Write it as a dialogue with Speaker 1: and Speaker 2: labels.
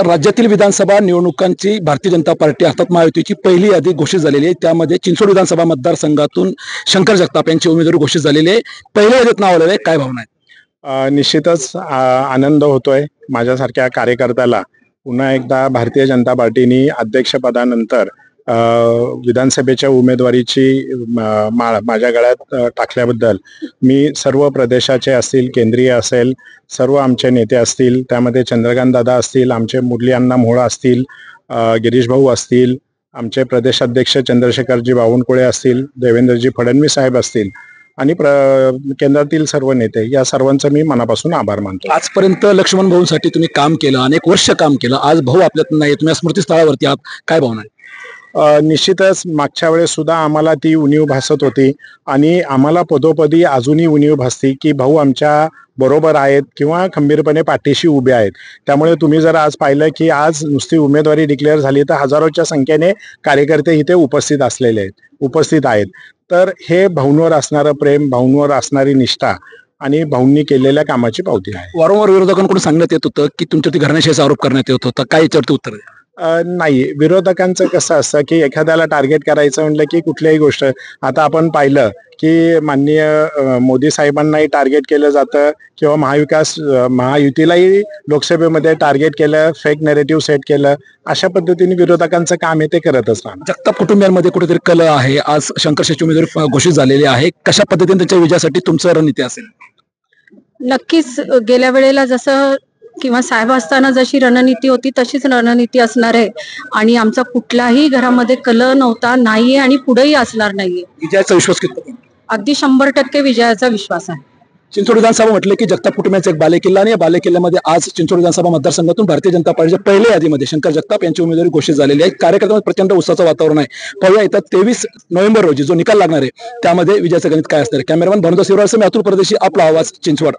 Speaker 1: राज्यातील विधानसभा निवडणुकांची भारतीय जनता पार्टी अर्थात महायुतीची पहिली यादी घोषित झालेली आहे। त्यामध्ये चिंचवड विधानसभा मतदारसंघातून शंकर जगताप यांची उमेदवारी घोषित झालेली आहे। पहिल्या यादीत नाव आलेलं आहे, काय भावना आहे?
Speaker 2: निश्चितच आनंद होतोय माझ्यासारख्या कार्यकर्त्याला। पुन्हा एकदा भारतीय जनता पार्टीने अध्यक्षपदानंतर विधानसभेच्या उमेदवारीची माळ माझ्या गळ्यात टाकल्याबद्दल मी सर्व प्रदेशाचे असतील, केंद्रीय असेल, सर्व आमचे नेते असतील, त्यामध्ये चंद्रकांत दादा असतील, आमचे मुरली अण्णा मोहोळ असतील, गिरीश भाऊ असतील, आमचे प्रदेशाध्यक्ष चंद्रशेखरजी बावनकुळे असतील, देवेंद्रजी फडणवीस साहेब असतील आणि केंद्रातील सर्व नेते, या सर्वांचं मी मनापासून आभार मानतो।
Speaker 1: आजपर्यंत लक्ष्मण भाऊंसाठी तुम्ही काम केलं, अनेक वर्ष काम केलं, आज भाऊ आपल्यात नाही, तुम्ही स्मृतीस्थळावरती आहात, काय भावना आहे?
Speaker 2: निश्चितच मागच्या वेळेस सुद्धा आम्हाला ती उणीव भासत होती आणि आम्हाला पदोपदी अजूनही उणीव भासती की भाऊ आमच्या बरोबर आहेत किंवा खंबीरपणे पाठीशी उभे आहेत। त्यामुळे तुम्ही जर आज पाहिलं की आज नुसती उमेदवारी डिक्लेअर झाली तर हजारोच्या संख्येने कार्यकर्ते इथे उपस्थित आहेत। तर हे भाऊंवर असणारं प्रेम, भाऊंवर असणारी निष्ठा आणि भाऊंनी केलेल्या कामाची पावती आहे।
Speaker 1: वारंवार विरोधकांकडून सांगण्यात येत होतं की तुमच्यावरती घराण्याशाहीचा आरोप करण्यात येत होता, काय याच्यावरती उत्तर द्या?
Speaker 2: नाही, विरोधकांचं कसं असतं की एखाद्याला टार्गेट करायचं म्हटलं की कुठल्याही गोष्ट, आता आपण पाहिलं की माननीय मोदी साहेबांनाही टार्गेट केलं जातं किंवा महायुतीलाही लोकसभेमध्ये टार्गेट केलं, फेक नेरेटिव्ह सेट केलं, अशा पद्धतीने विरोधकांचं काम आहे ते करतच राहणार।
Speaker 1: जगताप कुटुंबियांमध्ये कुठेतरी कल आहे, आज शंकरशाहीची उमेदवारी घोषित झालेली आहे, कशा पद्धतीने त्यांच्या विजयासाठी तुमचं रणनीती असेल?
Speaker 3: नक्कीच गेल्या वेळेला जसं किंवा साहेब असताना जशी रणनीती होती तशीच रणनीती असणार आहे आणि आमचा कुठलाही घरामध्ये कल नव्हता, नाहीये आणि पुढेही असणार नाहीये।
Speaker 1: विजयाचा विश्वास किती?
Speaker 3: अगदी 100% विजयाचा विश्वास आहे।
Speaker 1: चिंचवड विधानसभा म्हटलं की जगताप कुटुंबाचा एक बालेकिल्ला, आणि या बालेकिल्ल्यामध्ये आज चिंचवड विधानसभा मतदारसंघातून भारतीय जनता पार्टीच्या पहिल्या यादीमध्ये शंकर जगताप यांची उमेदवारी घोषित झालेली आहे। कार्यकर्त्यांमध्ये प्रचंड उत्साहाचं वातावरण आहे। पाहूया येत्या 23 नोव्हेंबर रोजी जो निकाल लागणार आहे त्यामध्ये विजयाचं गणित काय असणार आहे। कॅमेरामॅन भानुदास शिवराळसह मी अतुल परदेशी, आपला आवाज, चिंचवड।